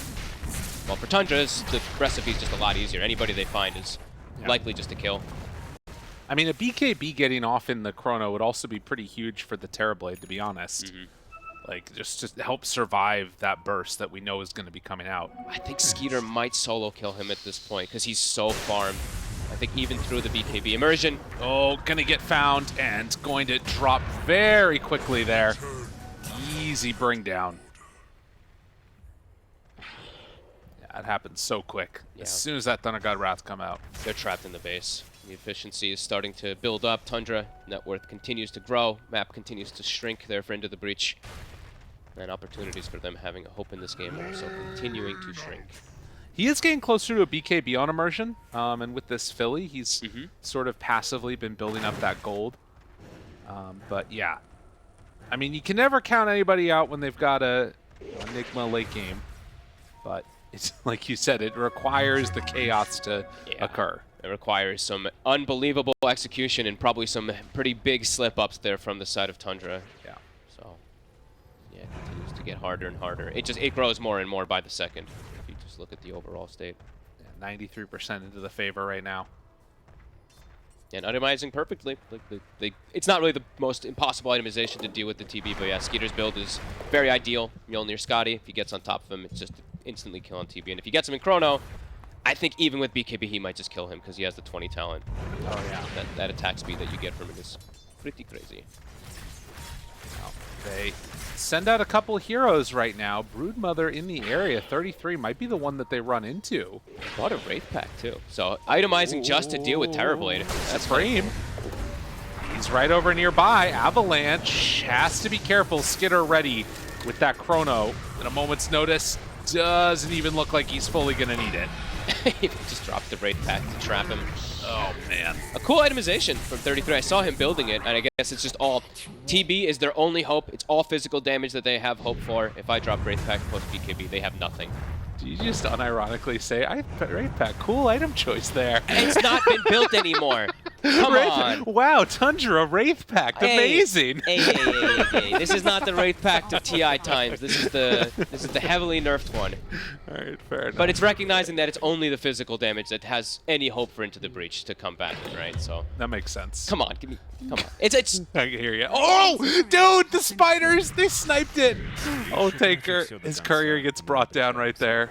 C: Well, for Tundra's, the recipe is just a lot easier. Anybody they find is likely just to kill.
A: I mean, a BKB getting off in the Chrono would also be pretty huge for the Terrorblade, to be honest. Like, just to help survive that burst that we know is going to be coming out.
C: I think Skeeter might solo kill him at this point because he's so farmed. I think even through the BKB immersion.
A: Oh, going to get found and going to drop very quickly there. Easy bring down. That happens so quick.
C: Yeah.
A: As soon as that Thunder God Wrath come out.
C: They're trapped in the base. The efficiency is starting to build up. Tundra net worth continues to grow. Map continues to shrink there for Into the Breach. And opportunities for them having a hope in this game are also continuing to shrink.
A: He is getting closer to a BKB on immersion. And with this Philly, he's sort of passively been building up that gold. But yeah. I mean, you can never count anybody out when they've got a Nigma late game. But it's like you said, it requires the chaos to occur.
C: It requires some unbelievable execution and probably some pretty big slip-ups there from the side of Tundra.
A: Yeah.
C: So, yeah, it continues to get harder and harder. It grows more and more by the second. If you just look at the overall state.
A: Yeah, 93% into the favor right now.
C: And itemizing perfectly. Like it's not really the most impossible itemization to deal with the TB, but yeah, Skeeter's build is very ideal. Mjolnir Scotty, if he gets on top of him, it's just instantly kill on TB. And if he gets him in Chrono, I think even with BKB, he might just kill him because he has the 20 talent.
A: Oh, yeah.
C: That attack speed that you get from him is pretty crazy.
A: Well, they send out a couple heroes right now. Broodmother in the area, 33, might be the one that they run into.
C: Bought a Wraith Pack, too. So itemizing just to deal with Terrorblade.
A: That's Frame. He's right over nearby. Avalanche has to be careful. Skitter ready with that Chrono. At a moment's notice, doesn't even look like he's fully going to need it.
C: He just dropped the Wraith Pack to trap him.
A: Oh, man.
C: A cool itemization from 33. I saw him building it, and I guess it's just all... TB is their only hope. It's all physical damage that they have hope for. If I drop Wraith Pack post BKB, they have nothing.
A: Do you just unironically say, Wraith Pack, cool item choice there.
C: It's not been built anymore. Come on.
A: Wow, Tundra, Wraith Pack, amazing.
C: Hey. This is not the Wraith Pack of TI times. This is the heavily nerfed one.
A: All right, fair enough.
C: But it's recognizing that it's only the physical damage that has any hope for Into the Breach to come back, right? So
A: that makes sense.
C: come on. It's
A: I can hear you. Oh, dude, the spiders, they sniped it. Oh, Taker, his courier gets brought down right there.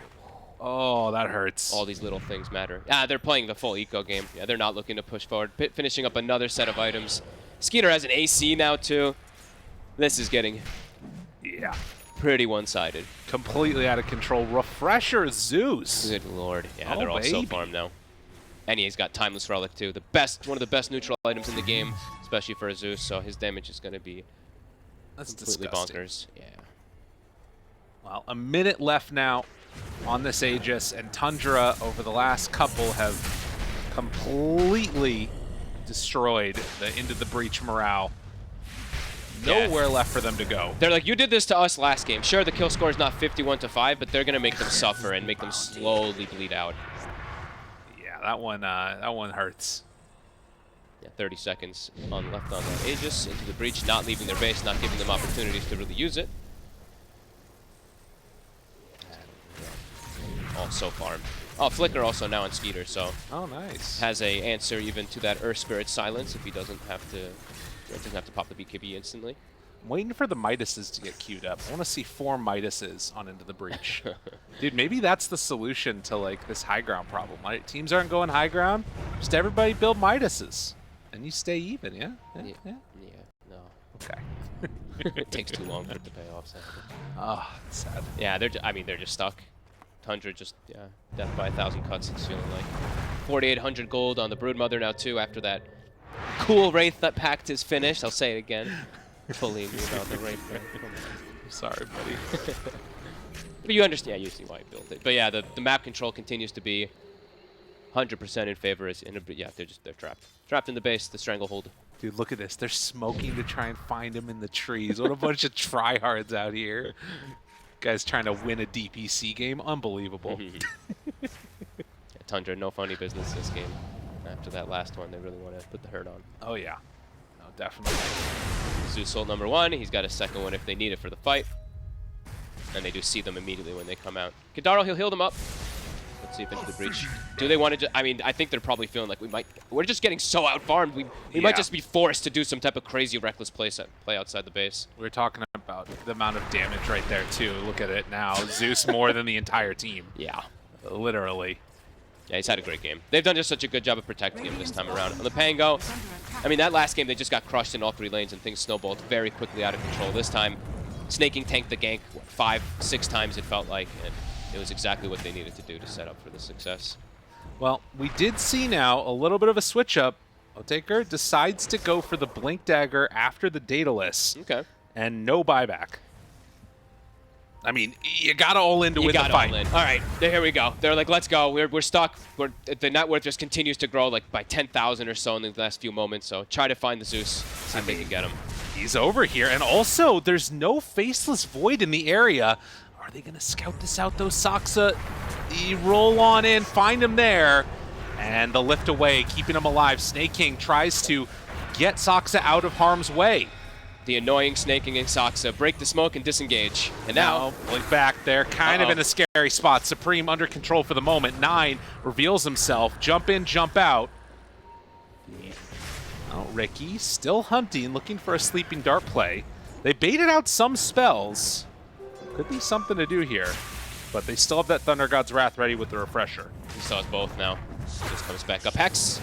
A: Oh, that hurts.
C: all these little things matter. They're playing the full eco game. Yeah, they're not looking to push forward. Finishing up another set of items. Skeeter has an AC now too. This is getting pretty one-sided.
A: Completely out of control. Refresher Zeus.
C: Good lord. Yeah,
A: Oh,
C: they're all so
A: baby.
C: farmed now. And he's got Timeless Relic too. One of the best neutral items in the game, especially for a Zeus, so his damage is going to be completely
A: disgusting.
C: bonkers. Yeah.
A: Well, a minute left now on this Aegis, and Tundra over the last couple have completely destroyed the Into the Breach morale. Nowhere left for them to go.
C: They're like, you did this to us last game. Sure, the kill score is not 51-5, but they're going to make them suffer and make them slowly bleed out.
A: Yeah, that one hurts.
C: Yeah, 30 seconds left on that Aegis. Into the Breach, not leaving their base, not giving them opportunities to really use it. Also farmed. Oh, Flicker also now on Skeeter, so
A: Oh, nice.
C: has a answer even to that Earth Spirit silence if he doesn't have to pop the BKB instantly.
A: I'm waiting for the Midases to get queued up. I want to see 4 Midases on Into the Breach. Dude, maybe that's the solution to like this high ground problem. Right? Teams aren't going high ground. Just everybody build Midases, and you stay even. Yeah.
C: Yeah, no.
A: Okay.
C: It takes too long for it to pay off. So.
A: Oh, that's sad.
C: Yeah, they're just stuck. Tundra just, death by 1,000 cuts, it's feeling like. 4,800 gold on the Broodmother now, too, after that cool Wraith that pact is finished. I'll say it again. Fully about the Wraith.
A: I'm sorry, buddy.
C: But you understand, you see why I built it. But yeah, the map control continues to be 100% in favor. Yeah, they're trapped. Trapped in the base, the stranglehold.
A: Dude, look at this. They're smoking to try and find him in the trees. What a bunch of tryhards out here. Guys trying to win a DPC game. Unbelievable.
C: Yeah, Tundra, no funny business this game. After that last one, they really want to put the hurt on.
A: Oh, yeah. No, definitely.
C: Zeus ult number 1. He's got a second one if they need it for the fight. And they do see them immediately when they come out. Kadaro, he'll heal them up. Let's see if into the breach. Do they want to? I mean, I think they're probably feeling like we're just getting so out-farmed. We might just be forced to do some type of crazy reckless play outside the base.
A: We're talking about the amount of damage right there, too. Look at it now. Zeus more than the entire team.
C: Yeah.
A: Literally.
C: Yeah, he's had a great game. They've done just such a good job of protecting him this time around. On the Pango, I mean, that last game, they just got crushed in all 3 lanes and things snowballed very quickly out of control. This time, Snaking tanked the gank, what, 5, 6 times it felt like, and it was exactly what they needed to do to set up for the success.
A: Well, we did see now a little bit of a switch up. Otaker decides to go for the Blink Dagger after the Daedalus.
C: Okay.
A: And no buyback. I mean, you got to all in to win the fight.
C: All right, here we go. They're like, let's go. We're stuck. The net worth just continues to grow like by 10,000 or so in the last few moments. So try to find the Zeus, see if they can get him.
A: He's over here. And also, there's no Faceless Void in the area. Are they going to scout this out, though? Saksa, you roll on in, find him there. And the lift away, keeping him alive. Snake King tries to get Saksa out of harm's way.
C: The annoying Snaking and Saksa break the smoke and disengage. And now,
A: Blink back there, kind of in a scary spot. Supreme under control for the moment. 9 reveals himself. Jump in, jump out. Oh, Ricky still hunting, looking for a sleeping dart play. They baited out some spells. Could be something to do here. But they still have that Thunder God's Wrath ready with the refresher.
C: he saw us both now. Just comes back up. Hex.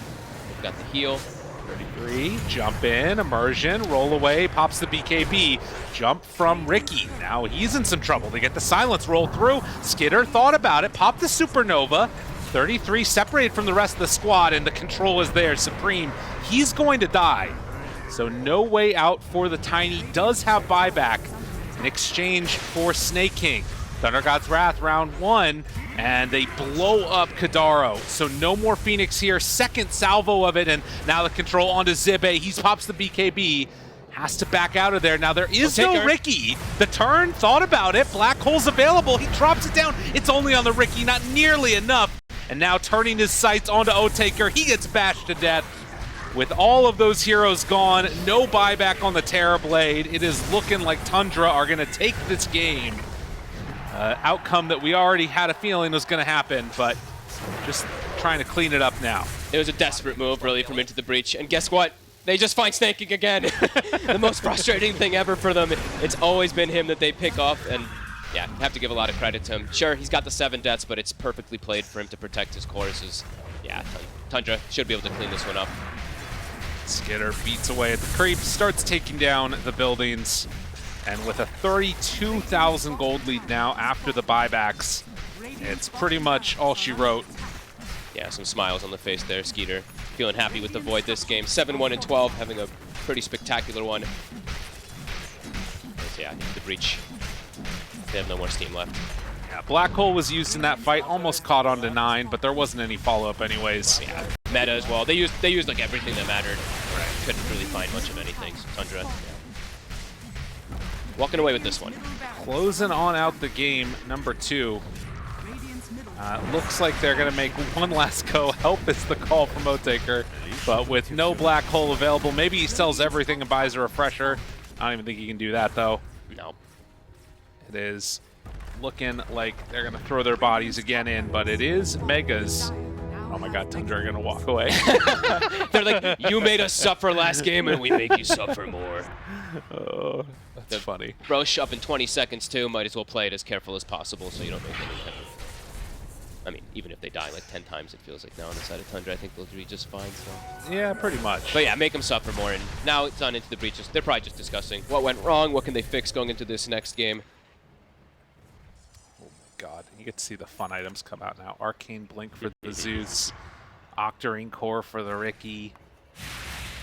C: They've got the heal.
A: 33, jump in, immersion, roll away, pops the BKB. Jump from Ricky. Now he's in some trouble. They get the silence roll through. Skidder thought about it, popped the supernova. 33 separated from the rest of the squad, and the control is there. Supreme, he's going to die. So no way out for the Tiny. Does have buyback in exchange for Snake King. Thunder God's Wrath round 1, and they blow up Kadaro. So no more Phoenix here. Second salvo of it, and now the control onto Zibe. He pops the BKB. Has to back out of there. Now there is no Ricky. The turn, thought about it. Black hole's available. He drops it down. It's only on the Ricky, not nearly enough. And now turning his sights onto Otaker. He gets bashed to death. With all of those heroes gone, no buyback on the Terrorblade. It is looking like Tundra are going to take this game. Outcome that we already had a feeling was going to happen, but just trying to clean it up now.
C: It was a desperate move, really, from Into the Breach. And guess what? They just find Snaking again. The most frustrating thing ever for them. It's always been him that they pick off, and yeah, have to give a lot of credit to him. Sure, he's got the 7 deaths, but it's perfectly played for him to protect his choruses. Yeah, Tundra should be able to clean this one up.
A: Skidder beats away at the creep, starts taking down the buildings, and with a 32,000 gold lead now after the buybacks, it's pretty much all she wrote.
C: Yeah, some smiles on the face there, Skeeter. Feeling happy with the Void this game. 7-1-12, having a pretty spectacular one. But yeah, the Breach. They have no more steam left.
A: Yeah, Black Hole was used in that fight, almost caught on to 9, but there wasn't any follow-up anyways.
C: Yeah, meta as well. They used like everything that mattered. Right. Couldn't really find much of anything. So Tundra, yeah. Walking away with this one.
A: Closing on out the game, number 2. Looks like they're going to make one last go. Help is the call from Otaker, but with no Black Hole available, maybe he sells everything and buys a refresher. I don't even think he can do that, though.
C: No.
A: It is looking like they're going to throw their bodies again in, but it is Megas. Oh my god, Tundra are going to walk away.
C: They're like, you made us suffer last game, and we make you suffer more.
A: Oh, that's funny.
C: Roche up in 20 seconds, too. Might as well play it as careful as possible so you don't make any kind of... I mean, even if they die like 10 times, it feels like now on the side of Tundra, I think they'll be just fine. So.
A: Yeah, pretty much.
C: But yeah, make them suffer more. And now it's on Into the Breaches. They're probably just discussing what went wrong, what can they fix going into this next game.
A: Oh my god, you get to see the fun items come out now. Arcane Blink for the Zeus, Octarine Core for the Ricky.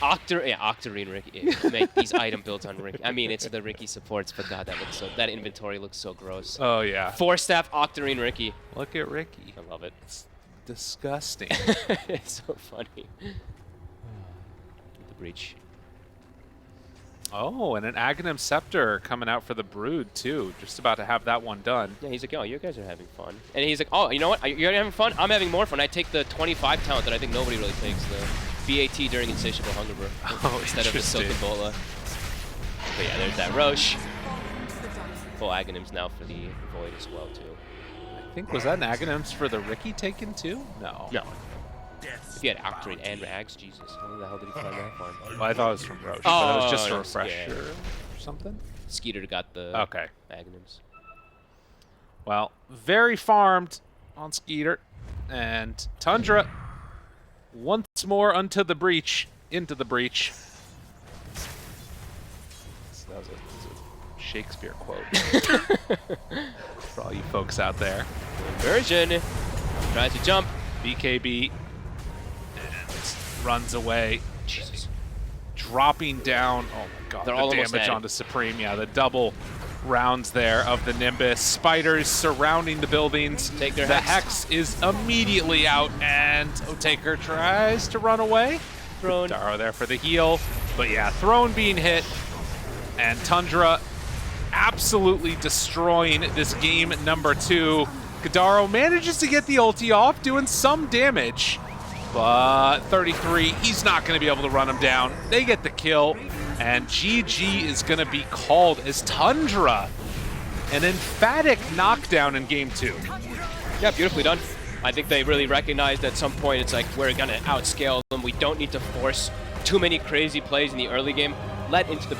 C: Octarine Ricky. Make these item builds on Ricky. I mean, it's the Ricky supports, but god, that inventory looks so gross.
A: Oh yeah.
C: 4-staff Octarine Ricky.
A: Look at Ricky.
C: I love it.
A: disgusting.
C: It's so funny. The breach.
A: Oh, and an Aghanim Scepter coming out for the Brood, too. Just about to have that one done.
C: Yeah, he's like, oh, you guys are having fun. And he's like, oh, you know what? You're having fun? I'm having more fun. I take the 25 talent that I think nobody really takes, the BAT during Insatiable Hunger
A: Oh,
C: instead of the Silken Bola. But yeah, there's that Roche. Full Aghanims now for the Void as well, too.
A: I think, was that an Aghanims for the Ricky taken, too? No.
C: No. If he had Octarine and Rags, Jesus, how the hell did he find that one?
A: Well, I thought it was from Roche, but it was just a
C: no,
A: refresher
C: yeah.
A: or something.
C: Skeeter got the
A: Okay.
C: Aghanims.
A: Well, very farmed on Skeeter. And Tundra once more into the breach. Into the breach. So that was a Shakespeare quote. For all you folks out there.
C: Inversion. Tries to jump.
A: BKB. And runs away.
C: Jesus.
A: Dropping down. Oh my god.
C: They're
A: the
C: all almost
A: damage
C: dead.
A: onto Supreme. Yeah, the double rounds there of the Nimbus. Spiders surrounding the buildings.
C: Take their
A: the
C: Hex.
A: Hex is immediately out, and Otaker tries to run away.
C: Throne.
A: Daro there for the heal. But yeah, Throne being hit, and Tundra absolutely destroying this game number 2. Gadaro manages to get the ulti off, doing some damage. But 33, he's not going to be able to run him down. They get the kill, and GG is going to be called as Tundra. An emphatic knockdown in game 2.
C: Yeah, beautifully done. I think they really recognized at some point it's like, we're going to outscale them. We don't need to force too many crazy plays in the early game. Let into the